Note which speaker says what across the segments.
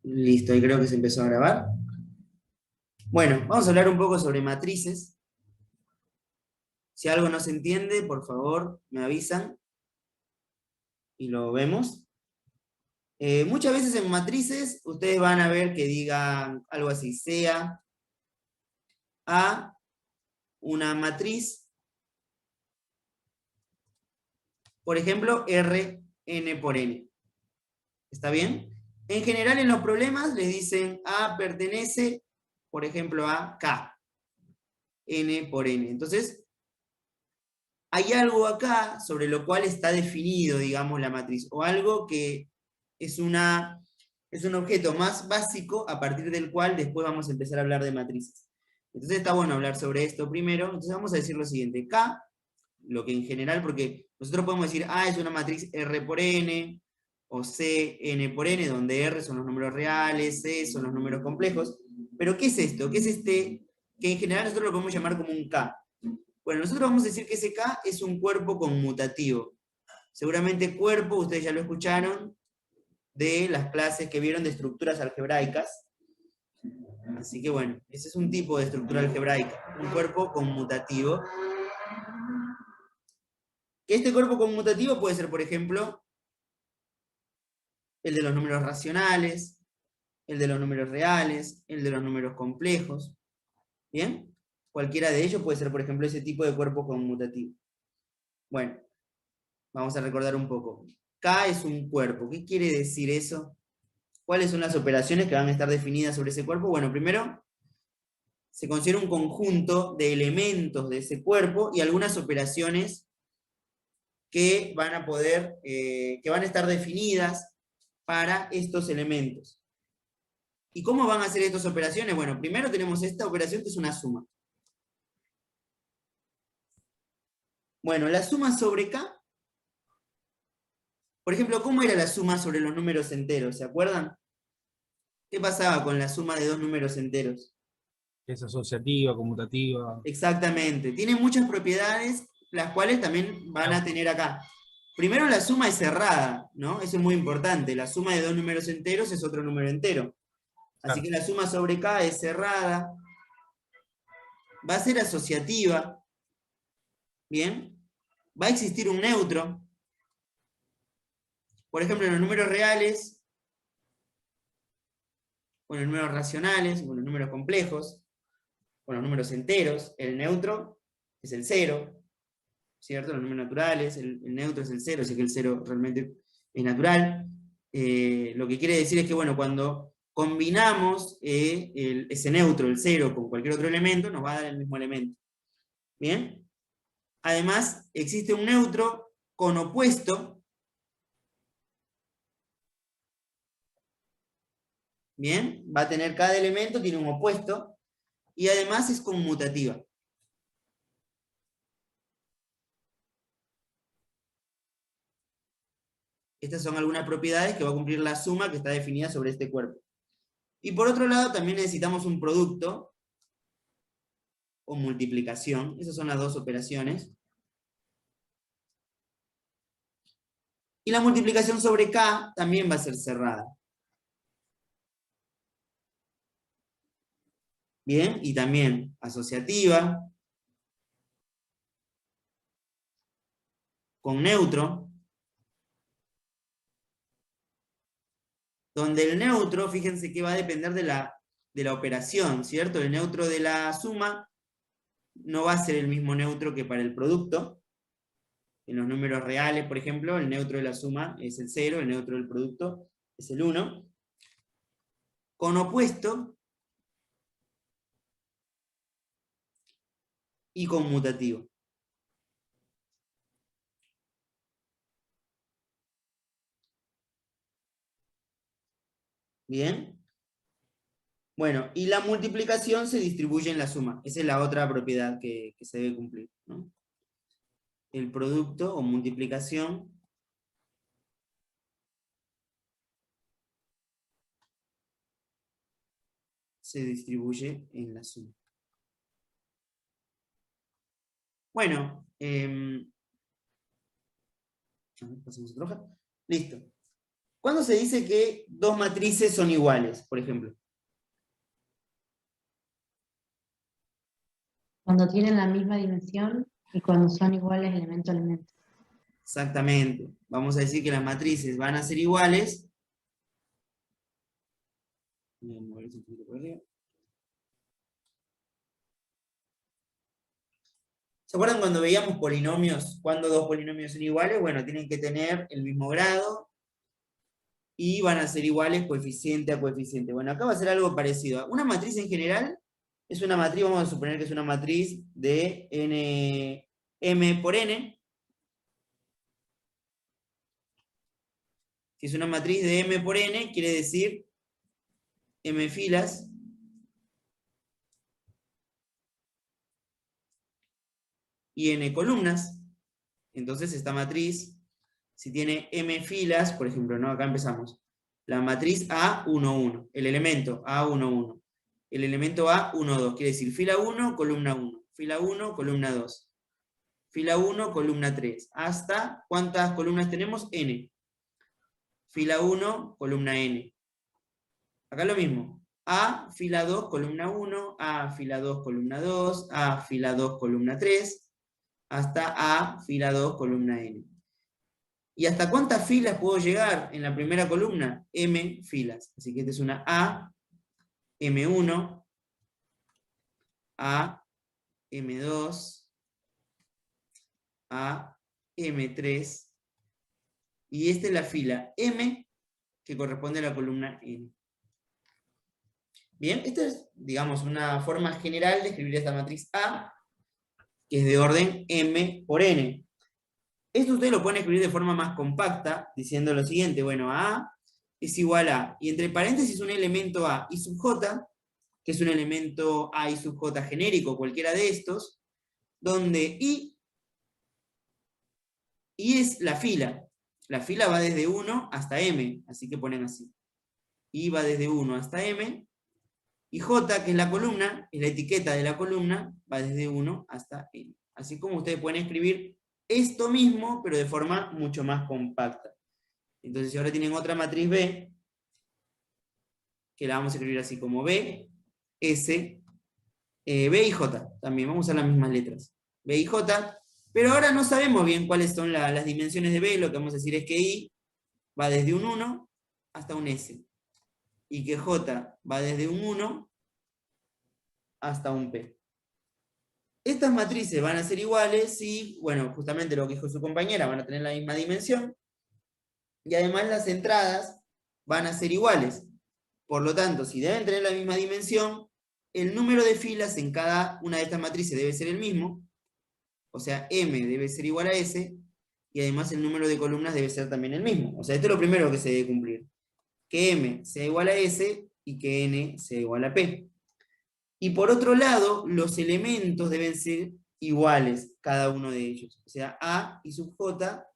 Speaker 1: Listo, ahí creo que se empezó a grabar. Bueno, vamos a hablar un poco sobre matrices. Si algo no se entiende, por favor, me avisan y lo vemos. Muchas veces en matrices ustedes van a ver que digan algo así, sea A una matriz, por ejemplo, Rn por n. ¿Está bien? En general en los problemas les dicen A pertenece, por ejemplo, a K, n por n. Entonces, hay algo acá sobre lo cual está definido, digamos, la matriz, o algo que es un objeto más básico a partir del cual después vamos a empezar a hablar de matrices. Entonces está bueno hablar sobre esto primero. Entonces vamos a decir lo siguiente. K, lo que en general, porque nosotros podemos decir A es una matriz R por N, o C, N por N, donde R son los números reales, C son los números complejos. Pero ¿qué es esto? ¿Qué es este? Que en general nosotros lo podemos llamar como un K. Bueno, nosotros vamos a decir que ese K es un cuerpo conmutativo. Seguramente cuerpo, ustedes ya lo escucharon, de las clases que vieron de estructuras algebraicas. Así que bueno, ese es un tipo de estructura algebraica, un cuerpo conmutativo. Que este cuerpo conmutativo puede ser, por ejemplo, el de los números racionales, el de los números reales, el de los números complejos. ¿Bien? Cualquiera de ellos puede ser, por ejemplo, ese tipo de cuerpo conmutativo. Bueno, vamos a recordar un poco. K es un cuerpo. ¿Qué quiere decir eso? ¿Cuáles son las operaciones que van a estar definidas sobre ese cuerpo? Bueno, primero, se considera un conjunto de elementos de ese cuerpo y algunas operaciones que van a poder, que van a estar definidas para estos elementos. ¿Y cómo van a ser estas operaciones? Bueno, primero tenemos esta operación que es una suma. Bueno, la suma sobre K, por ejemplo, ¿cómo era la suma sobre los números enteros? ¿Se acuerdan? ¿Qué pasaba con la suma de dos números enteros?
Speaker 2: Es asociativa, conmutativa.
Speaker 1: Exactamente. Tiene muchas propiedades, las cuales también van a tener acá. Primero, la suma es cerrada, ¿no? Eso es muy importante. La suma de dos números enteros es otro número entero. Así
Speaker 2: Claro.
Speaker 1: que la suma sobre K es cerrada. Va a ser asociativa. ¿Bien? Va a existir un neutro. Por ejemplo, en los números reales, o en los números racionales, o en los números complejos, o en los números enteros, el neutro es el cero, ¿cierto? Los números naturales, el neutro es el cero, así que el cero realmente es natural. Lo que quiere decir es que, bueno, cuando combinamos ese neutro, el cero, con cualquier otro elemento, nos va a dar el mismo elemento. ¿Bien? Además, existe un neutro con opuesto. ¿Bien? Va a tener cada elemento, tiene un opuesto, y además es conmutativa. Estas son algunas propiedades que va a cumplir la suma que está definida sobre este cuerpo. Y por otro lado, también necesitamos un producto o multiplicación. Esas son las dos operaciones. Y la multiplicación sobre K también va a ser cerrada. Bien, y también asociativa, con neutro, donde el neutro, fíjense que va a depender de la operación, ¿cierto? El neutro de la suma no va a ser el mismo neutro que para el producto. En los números reales, por ejemplo, el neutro de la suma es el 0, el neutro del producto es el 1. Con opuesto y conmutativo. ¿Bien? Bueno, y la multiplicación se distribuye en la suma. Esa es la otra propiedad que se debe cumplir, ¿no? El producto o multiplicación se distribuye en la suma. Bueno, pasemos otra hoja. Listo. ¿Cuándo se dice que dos matrices son iguales, por ejemplo?
Speaker 3: Cuando tienen la misma dimensión y cuando son iguales elemento a elemento.
Speaker 1: Exactamente. Vamos a decir que las matrices van a ser iguales. Voy a mover esto un poquito por arriba. ¿Se acuerdan cuando veíamos polinomios? ¿Cuándo dos polinomios son iguales? Bueno, tienen que tener el mismo grado y van a ser iguales coeficiente a coeficiente. Bueno, acá va a ser algo parecido. Una matriz en general es una matriz, vamos a suponer que es una matriz de n, m por n. Si es una matriz de m por n, quiere decir m filas y n columnas. Entonces esta matriz, si tiene m filas, por ejemplo, ¿no? Acá empezamos. La matriz A11, el elemento A11. El elemento A12, quiere decir fila 1, columna 1. Fila 1, columna 2. Fila 1, columna 3. ¿Hasta cuántas columnas tenemos? N. Fila 1, columna N. Acá lo mismo. A, fila 2, columna 1. A, fila 2, columna 2. A, fila 2, columna 3. Hasta A, fila 2, columna N. ¿Y hasta cuántas filas puedo llegar en la primera columna? M filas. Así que esta es una A, M1, A, M2, A, M3, y esta es la fila M, que corresponde a la columna N. Bien, esta es, digamos, una forma general de escribir esta matriz A, que es de orden M por N. Esto ustedes lo pueden escribir de forma más compacta, diciendo lo siguiente, bueno, A es igual a, y entre paréntesis un elemento A y sub J, que es un elemento A y sub J genérico, cualquiera de estos, donde I es la fila. La fila va desde 1 hasta M, así que ponen así. I va desde 1 hasta M, y J, que es la columna, es la etiqueta de la columna, va desde 1 hasta N. Así como ustedes pueden escribir esto mismo, pero de forma mucho más compacta. Entonces, si ahora tienen otra matriz B, que la vamos a escribir así como B, S, B y J, también vamos a usar las mismas letras. B y J, pero ahora no sabemos bien cuáles son las dimensiones de B, lo que vamos a decir es que I va desde un 1 hasta un S, y que J va desde un 1 hasta un P. Estas matrices van a ser iguales si, bueno, justamente lo que dijo su compañera, van a tener la misma dimensión, y además las entradas van a ser iguales. Por lo tanto, si deben tener la misma dimensión, el número de filas en cada una de estas matrices debe ser el mismo, o sea, M debe ser igual a S, y además el número de columnas debe ser también el mismo. O sea, esto es lo primero que se debe cumplir. Que M sea igual a S y que N sea igual a P. Y por otro lado, los elementos deben ser iguales, cada uno de ellos. O sea, A y sub J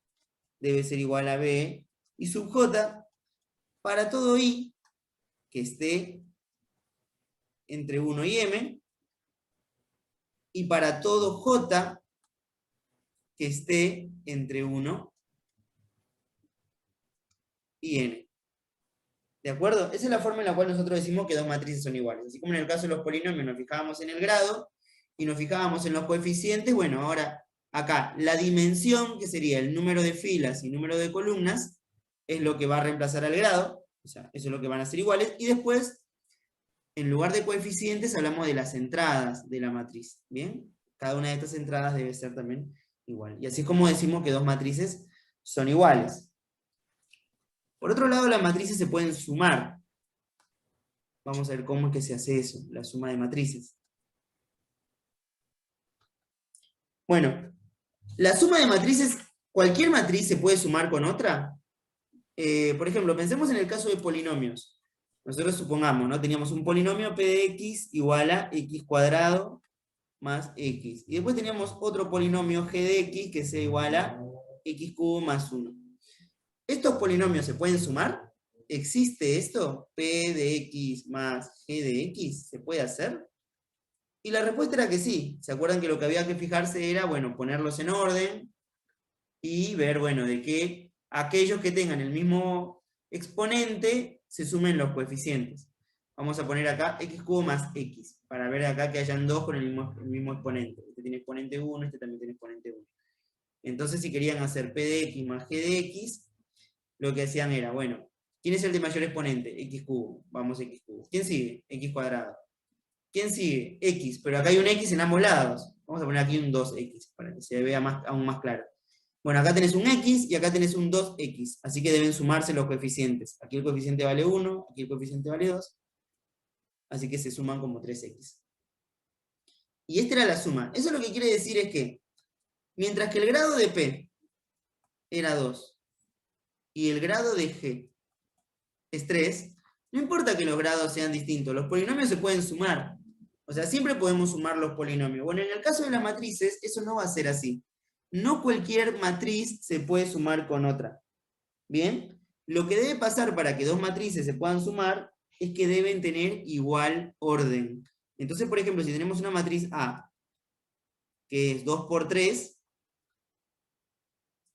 Speaker 1: debe ser igual a B y sub J para todo I que esté entre 1 y M, y para todo J que esté entre 1 y N. ¿De acuerdo? Esa es la forma en la cual nosotros decimos que dos matrices son iguales. Así como en el caso de los polinomios nos fijábamos en el grado y nos fijábamos en los coeficientes, bueno, ahora acá la dimensión, que sería el número de filas y número de columnas, es lo que va a reemplazar al grado, o sea, eso es lo que van a ser iguales, y después, en lugar de coeficientes, hablamos de las entradas de la matriz, ¿bien? Cada una de estas entradas debe ser también igual. Y así es como decimos que dos matrices son iguales. Por otro lado, las matrices se pueden sumar. Vamos a ver cómo es que se hace eso, la suma de matrices. Bueno, la suma de matrices, cualquier matriz se puede sumar con otra. Por ejemplo, pensemos en el caso de polinomios. Nosotros supongamos, ¿no? Teníamos un polinomio P de X igual a X cuadrado más X. Y después teníamos otro polinomio G de X que sea igual a X cubo más 1. ¿Estos polinomios se pueden sumar? ¿Existe esto? P de X más G de X, ¿se puede hacer? Y la respuesta era que sí. ¿Se acuerdan que lo que había que fijarse era, bueno, ponerlos en orden y ver, bueno, de que aquellos que tengan el mismo exponente se sumen los coeficientes. Vamos a poner acá x cubo más x, para ver acá que hayan dos con el mismo exponente. Este tiene exponente 1, este también tiene exponente 1. Entonces, si querían hacer p de x más g de x, lo que hacían era, bueno, ¿quién es el de mayor exponente? X cubo, vamos x cubo. ¿Quién sigue? X cuadrado. ¿Quién sigue? X, pero acá hay un x en ambos lados. Vamos a poner aquí un 2x, para que se vea aún más claro. Bueno, acá tenés un x y acá tenés un 2x, así que deben sumarse los coeficientes. Aquí el coeficiente vale 1, aquí el coeficiente vale 2, así que se suman como 3x. Y esta era la suma. Eso lo que quiere decir es que, mientras que el grado de P era 2, y el grado de G es 3, no importa que los grados sean distintos, los polinomios se pueden sumar. O sea, siempre podemos sumar los polinomios. Bueno, en el caso de las matrices, eso no va a ser así. No cualquier matriz se puede sumar con otra. ¿Bien? Lo que debe pasar para que dos matrices se puedan sumar es que deben tener igual orden. Entonces, por ejemplo, si tenemos una matriz A, que es 2 por 3,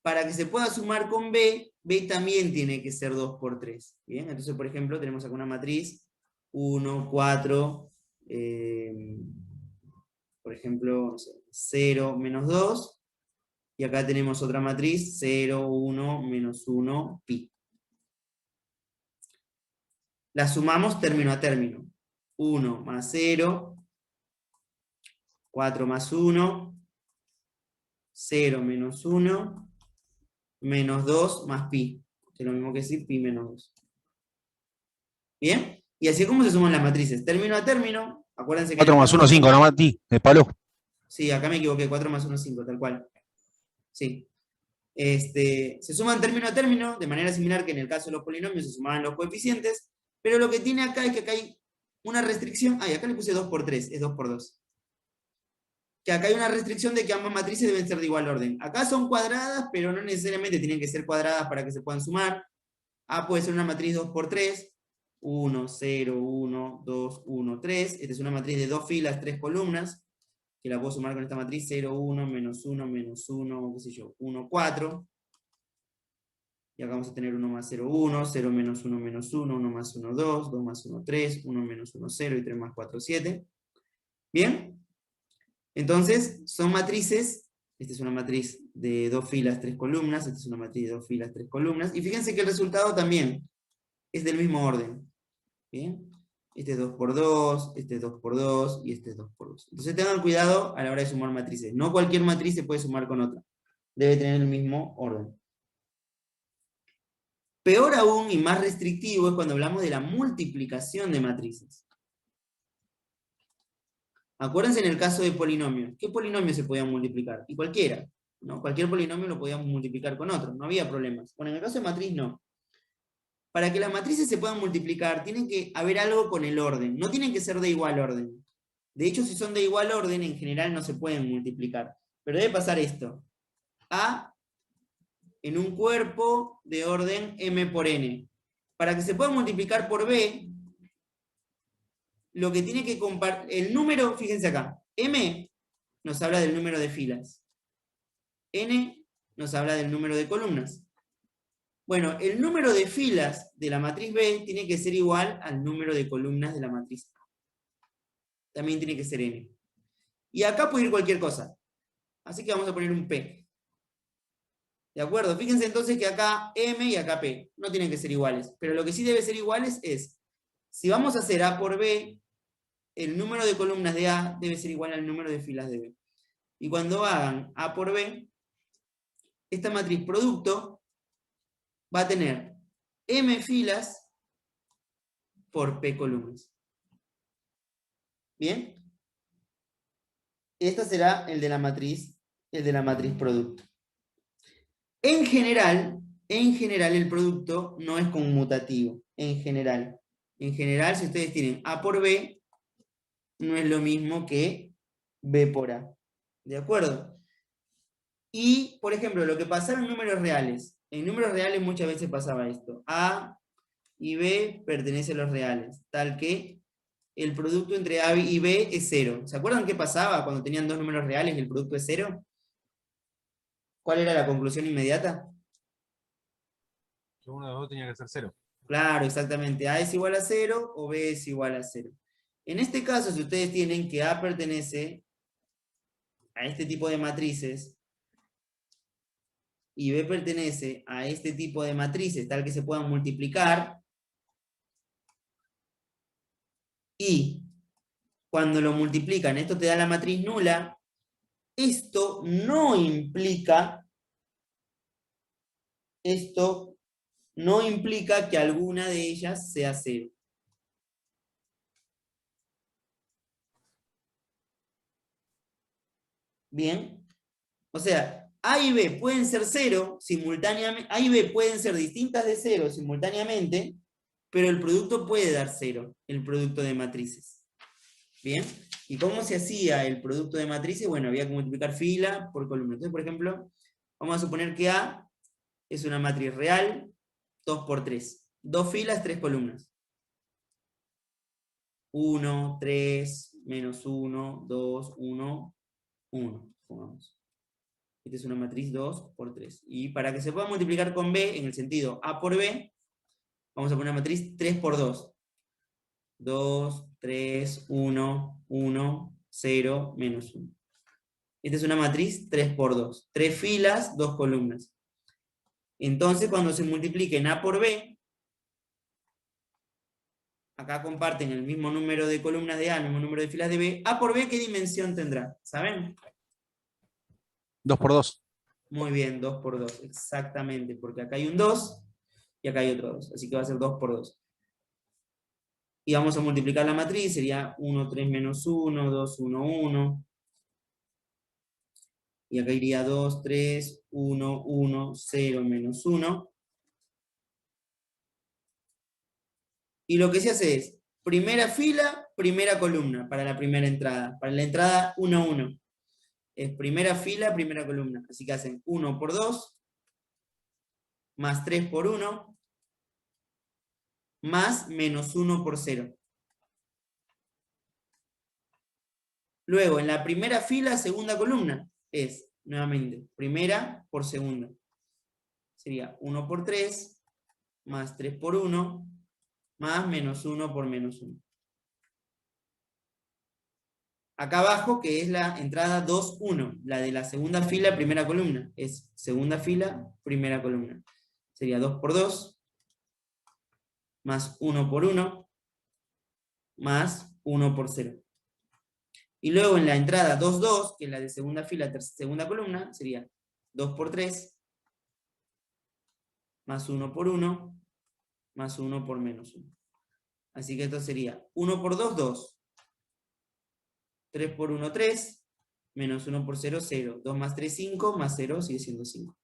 Speaker 1: para que se pueda sumar con B, B también tiene que ser 2 por 3. ¿Bien? Entonces, por ejemplo, tenemos acá una matriz 1, 4, por ejemplo, no sé, 0, menos 2, y acá tenemos otra matriz, 0, 1, menos 1, pi. La sumamos término a término. 1 más 0, 4 más 1, 0 menos 1, menos 2 más pi. Que es lo mismo que decir pi menos 2. ¿Bien? Y así es como se suman las matrices. Término a término, acuérdense que...
Speaker 2: 4 más 1, 5, ¿no, Mati? De palo.
Speaker 1: Sí, acá me equivoqué, 4 más 1, 5, tal cual. Sí. Se suman término a término, de manera similar que en el caso de los polinomios se sumaban los coeficientes, pero lo que tiene acá es que acá hay una restricción. Ay, acá le puse 2 por 3, es 2 por 2. Que acá hay una restricción de que ambas matrices deben ser de igual orden. Acá son cuadradas, pero no necesariamente tienen que ser cuadradas para que se puedan sumar. A puede ser una matriz 2 por 3, 1, 0, 1, 2, 1, 3. Esta es una matriz de 2 filas, 3 columnas, que la puedo sumar con esta matriz 0, 1, menos 1, menos 1, qué sé yo, 1, 4. Y acá vamos a tener 1 más 0, 1, 0 menos 1, menos 1, 1 más 1, 2, 2 más 1, 3, 1 menos 1, 0, y 3 más 4, 7. ¿Bien? Entonces, son matrices. Esta es una matriz de 2 filas, 3 columnas. Esta es una matriz de 2 filas, 3 columnas. Y fíjense que el resultado también es del mismo orden. ¿Bien? Este es 2 por 2, este es 2 por 2, y este es 2 por 2. Entonces tengan cuidado a la hora de sumar matrices. No cualquier matriz se puede sumar con otra. Debe tener el mismo orden. Peor aún y más restrictivo es cuando hablamos de la multiplicación de matrices. Acuérdense en el caso de polinomios. ¿Qué polinomios se podían multiplicar? Y cualquiera, ¿no? Cualquier polinomio lo podíamos multiplicar con otro, no había problemas. Bueno, en el caso de matriz no. Para que las matrices se puedan multiplicar, tiene que haber algo con el orden. No tienen que ser de igual orden. De hecho, si son de igual orden, en general no se pueden multiplicar. Pero debe pasar esto. A en un cuerpo de orden m por n. Para que se pueda multiplicar por b, lo que tiene que compartir, el número, fíjense acá, m nos habla del número de filas, n nos habla del número de columnas. Bueno, el número de filas de la matriz B tiene que ser igual al número de columnas de la matriz A. También tiene que ser n. Y acá puede ir cualquier cosa. Así que vamos a poner un p. ¿De acuerdo? Fíjense entonces que acá M y acá P no tienen que ser iguales. Pero lo que sí debe ser iguales es, si vamos a hacer A por B, el número de columnas de A debe ser igual al número de filas de B. Y cuando hagan A por B, esta matriz producto va a tener M filas por P columnas. ¿Bien? Este será el de la matriz producto. En general, el producto no es conmutativo. En general, si ustedes tienen A por B, no es lo mismo que B por A. ¿De acuerdo? Y, por ejemplo, lo que pasaba en números reales. En números reales muchas veces pasaba esto. A y B pertenecen a los reales. Tal que el producto entre A y B es 0. ¿Se acuerdan qué pasaba cuando tenían dos números reales y el producto es 0? ¿Cuál era la conclusión inmediata?
Speaker 2: Que uno de los dos tenía que ser 0.
Speaker 1: Claro, exactamente. A es igual a 0 o B es igual a 0. En este caso, si ustedes tienen que A pertenece a este tipo de matrices y B pertenece a este tipo de matrices, tal que se puedan multiplicar, y cuando lo multiplican, esto te da la matriz nula, esto no implica que alguna de ellas sea 0. Bien. O sea, A y B pueden ser 0 simultáneamente, A y B pueden ser distintas de 0 simultáneamente, pero el producto puede dar 0, el producto de matrices. Bien. ¿Y cómo se hacía el producto de matrices? Bueno, había que multiplicar fila por columna. Entonces, por ejemplo, vamos a suponer que A es una matriz real, 2 por 3. 2 filas, 3 columnas. 1, 3, menos 1, 2, 1, 1. Pongamos. Esta es una matriz 2 por 3. Y para que se pueda multiplicar con B, en el sentido A por B, vamos a poner una matriz 3 por 2. 2, 3, 1, 1, 0, menos 1. Esta es una matriz 3 por 2. 3 filas, 2 columnas. Entonces, cuando se multipliquen A por B, acá comparten el mismo número de columnas de A, el mismo número de filas de B. A por B, ¿qué dimensión tendrá? ¿Saben?
Speaker 2: 2 por 2.
Speaker 1: Muy bien, 2 por 2, exactamente, porque acá hay un 2 y acá hay otro 2, así que va a ser 2 por 2. Y vamos a multiplicar la matriz, sería 1, 3, menos 1, 2, 1, 1. Y acá iría 2, 3, 1, 1, 0, menos 1. Y lo que se hace es, primera fila, primera columna, para la primera entrada. Para la entrada 1, 1. Es primera fila, primera columna. Así que hacen 1 por 2, más 3 por 1, más menos 1 por 0. Luego, en la primera fila, segunda columna, es, nuevamente, primera por segunda. Sería 1 por 3, más 3 por 1, más menos 1 por menos 1. Acá abajo, que es la entrada 2, 1, la de la segunda fila, primera columna. Es segunda fila, primera columna. Sería 2 por 2, más 1 por 1, más 1 por 0. Y luego en la entrada 2, 2, que es la de segunda fila, segunda columna, sería 2 por 3, más 1 por 1, más 1 por menos 1. Así que esto sería 1 por 2, 2. 3 por 1, 3. Menos 1 por 0, 0. 2 más 3, 5. Más 0 sigue siendo 5.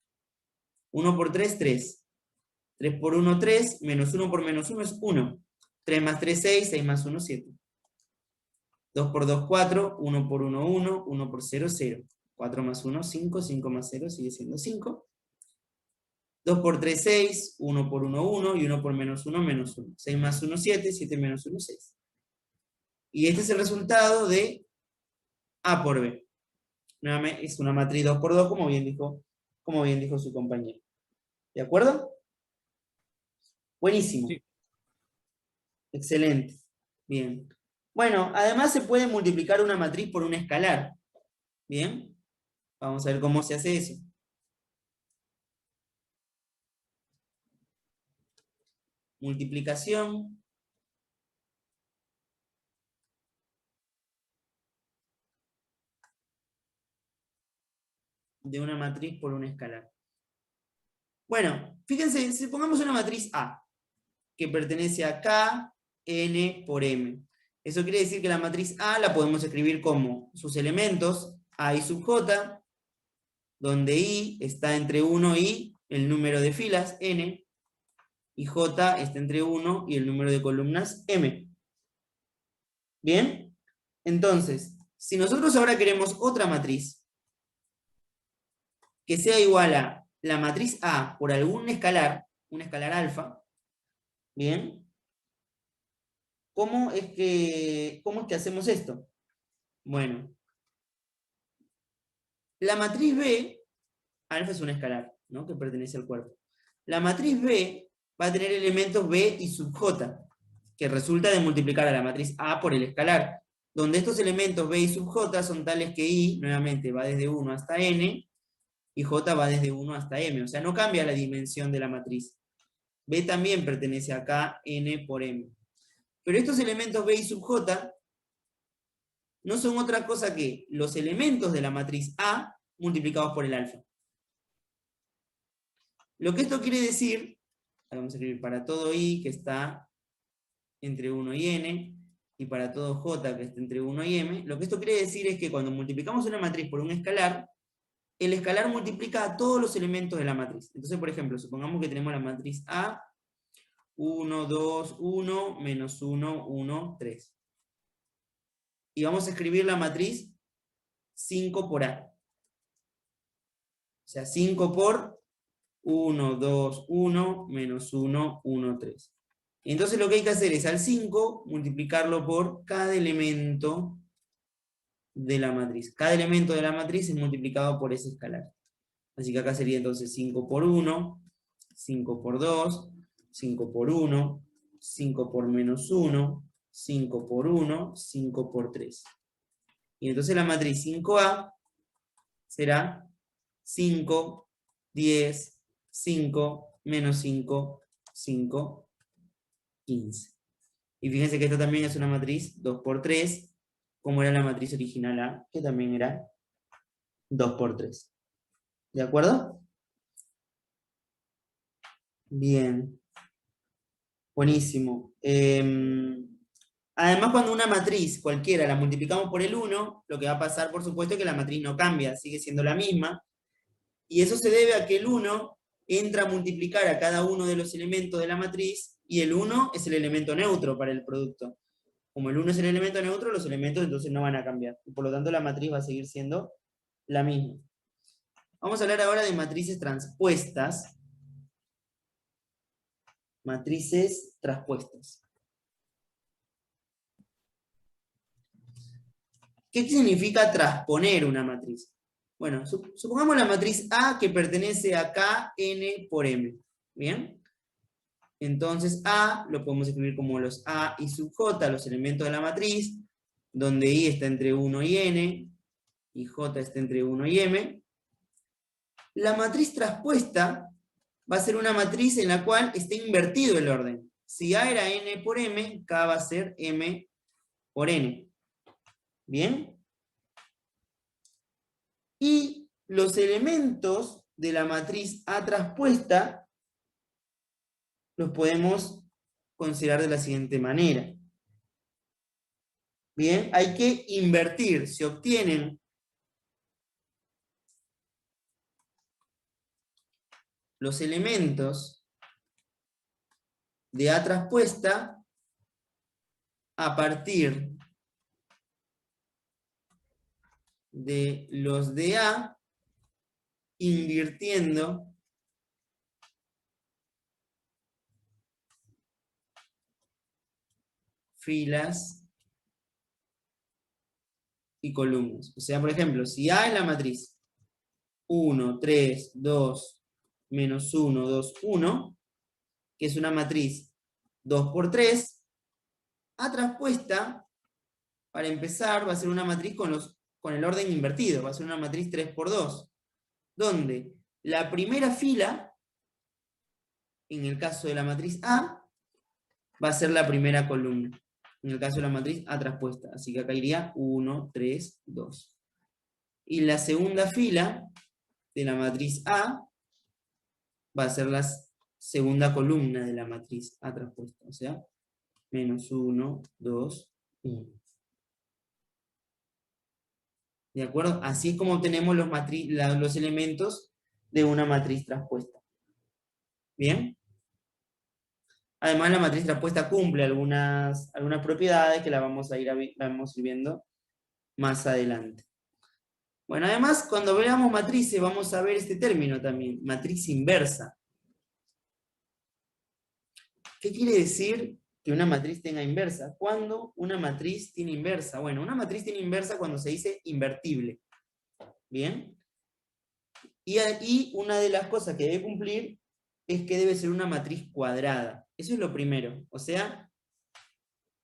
Speaker 1: 1 por 3, 3. 3 por 1, 3. Menos 1 por menos 1 es 1. 3 más 3, 6. 6 más 1, 7. 2 por 2, 4. 1 por 1, 1. 1 por 0, 0. 4 más 1, 5. 5 más 0 sigue siendo 5. 2 por 3, 6. 1 por 1, 1. Y 1 por menos 1, menos 1. 6 más 1, 7. 7 menos 1, 6. Y este es el resultado de A por B. Nuevamente es una matriz 2 por 2, como bien dijo su compañero. ¿De acuerdo? Buenísimo.
Speaker 2: Sí.
Speaker 1: Excelente. Bien. Bueno, además se puede multiplicar una matriz por un escalar. Bien. Vamos a ver cómo se hace eso. Multiplicación de una matriz por un escalar. Bueno, fíjense, si pongamos una matriz A, que pertenece a K, N por M. Eso quiere decir que la matriz A la podemos escribir como sus elementos, A y sub J, donde I está entre 1 y el número de filas, N, y J está entre 1 y el número de columnas, M. ¿Bien? Entonces, si nosotros ahora queremos otra matriz, que sea igual a la matriz A por algún escalar, un escalar alfa, ¿bien? ¿Cómo es que hacemos esto? Bueno, la matriz B, alfa es un escalar, ¿no? Que pertenece al cuerpo. La matriz B va a tener elementos B y sub J, que resulta de multiplicar a la matriz A por el escalar, donde estos elementos B y sub J son tales que I, nuevamente, va desde 1 hasta N, y J va desde 1 hasta M, o sea, no cambia la dimensión de la matriz. B también pertenece acá, N por M. Pero estos elementos B y sub J no son otra cosa que los elementos de la matriz A multiplicados por el alfa. Lo que esto quiere decir, vamos a escribir para todo I, que está entre 1 y N, y para todo J, que está entre 1 y M, lo que esto quiere decir es que cuando multiplicamos una matriz por un escalar, el escalar multiplica a todos los elementos de la matriz. Entonces, por ejemplo, supongamos que tenemos la matriz A, 1, 2, 1, menos 1, 1, 3. Y vamos a escribir la matriz 5 por A. O sea, 5 por 1, 2, 1, menos 1, 1, 3. Entonces lo que hay que hacer es al 5 multiplicarlo por cada elemento de la matriz. Cada elemento de la matriz es multiplicado por ese escalar. Así que acá sería entonces 5 por 1, 5 por 2, 5 por 1, 5 por menos 1, 5 por 1, 5 por 3. Y entonces la matriz 5A será 5, 10, 5, menos 5, 5, 15. Y fíjense que esta también es una matriz 2 por 3, como era la matriz original A, que también era 2 por 3. ¿De acuerdo? Bien. Buenísimo. Además, cuando una matriz cualquiera la multiplicamos por el 1, lo que va a pasar, por supuesto, es que la matriz no cambia, sigue siendo la misma. Y eso se debe a que el 1 entra a multiplicar a cada uno de los elementos de la matriz, y el 1 es el elemento neutro para el producto. Como el 1 es el elemento neutro, los elementos entonces no van a cambiar. Y por lo tanto la matriz va a seguir siendo la misma. Vamos a hablar ahora de matrices transpuestas. Matrices transpuestas. ¿Qué significa transponer una matriz? Bueno, supongamos la matriz A que pertenece a K, N por M. ¿Bien? Entonces A lo podemos escribir como los A y sub J, los elementos de la matriz, donde I está entre 1 y N, y J está entre 1 y M. La matriz transpuesta va a ser una matriz en la cual esté invertido el orden. Si A era N por M, K va a ser M por N. ¿Bien? Y los elementos de la matriz A transpuesta los podemos considerar de la siguiente manera. Bien, hay que invertir. Se obtienen los elementos de A transpuesta a partir de los de A, invirtiendo filas y columnas. O sea, por ejemplo, si A es la matriz 1, 3, 2, menos 1, 2, 1, que es una matriz 2 por 3, A transpuesta, para empezar, va a ser una matriz con el orden invertido, va a ser una matriz 3 por 2, donde la primera fila, en el caso de la matriz A, va a ser la primera columna, en el caso de la matriz A transpuesta. Así que acá iría 1, 3, 2. Y la segunda fila de la matriz A va a ser la segunda columna de la matriz A transpuesta, o sea, menos 1, 2, 1. ¿De acuerdo? Así es como obtenemos los elementos de una matriz transpuesta. ¿Bien? Además, la matriz transpuesta cumple algunas propiedades que vamos a ir viendo más adelante. Bueno, además, cuando veamos matrices, vamos a ver este término también, matriz inversa. ¿Qué quiere decir que una matriz tenga inversa? ¿Cuándo una matriz tiene inversa? Bueno, una matriz tiene inversa cuando se dice invertible. ¿Bien? Y una de las cosas que debe cumplir es que debe ser una matriz cuadrada. Eso es lo primero. O sea,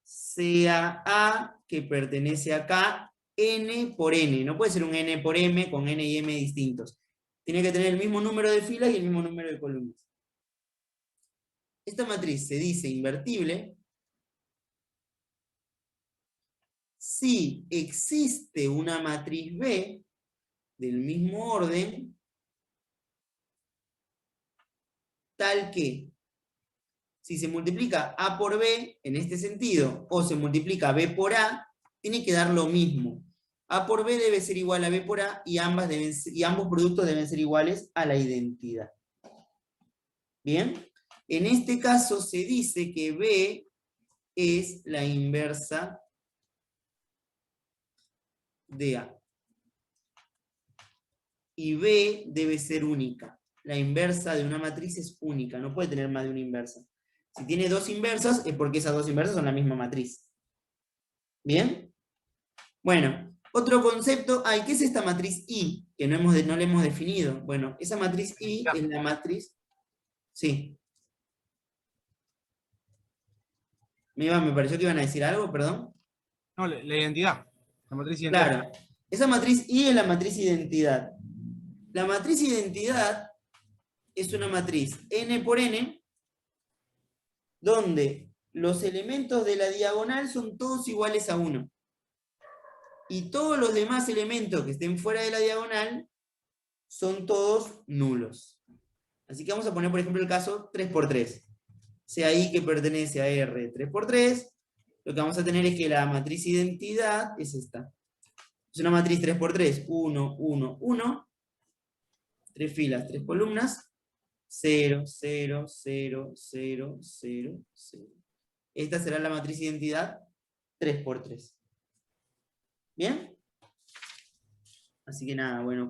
Speaker 1: sea A que pertenece a K, N por N. No puede ser un N por M con N y M distintos. Tiene que tener el mismo número de filas y el mismo número de columnas. Esta matriz se dice invertible si existe una matriz B del mismo orden, tal que si se multiplica A por B en este sentido, o se multiplica B por A, tiene que dar lo mismo. A por B debe ser igual a B por A y ambos productos deben ser iguales a la identidad. ¿Bien? En este caso se dice que B es la inversa de A. Y B debe ser única. La inversa de una matriz es única, no puede tener más de una inversa. Si tiene dos inversas es porque esas dos inversas son la misma matriz. ¿Bien? Bueno, otro concepto, ¿qué es esta matriz I? Que no la hemos definido. Bueno, esa matriz I es la matriz... Sí. Me pareció que iban a decir algo, perdón.
Speaker 2: No, la identidad. La matriz identidad.
Speaker 1: Claro, esa matriz I es la matriz identidad. La matriz identidad es una matriz n por n, donde los elementos de la diagonal son todos iguales a 1. Y todos los demás elementos que estén fuera de la diagonal son todos nulos. Así que vamos a poner, por ejemplo, el caso 3×3. Sea I que pertenece a R 3×3, lo que vamos a tener es que la matriz identidad es esta. Es una matriz 3×3, 1, 1, 1, 3 filas, 3 columnas, 0, 0, 0, 0, 0, 0. Esta será la matriz identidad 3×3. ¿Bien? Así que nada, bueno.